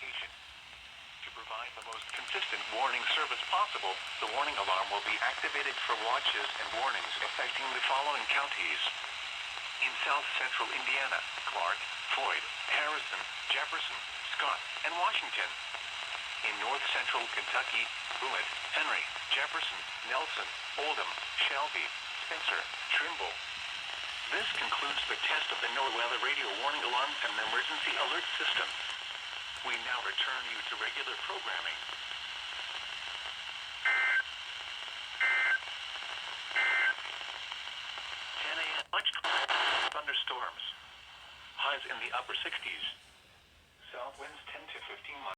location. To provide the most consistent warning service possible, the warning alarm will be activated for watches and warnings affecting the following counties. In South Central Indiana, Clark, Floyd, Harrison, Jefferson, Scott, and Washington. In North Central Kentucky, Bullitt, Henry, Jefferson, Nelson, Oldham, Shelby, Spencer, Trimble. This concludes the test of the NOAA Weather Radio Warning Alarm and Emergency Alert System. We now return you to regular programming. 10 a.m. Much thunderstorms. Highs in the upper 60s. South winds 10 to 15 miles.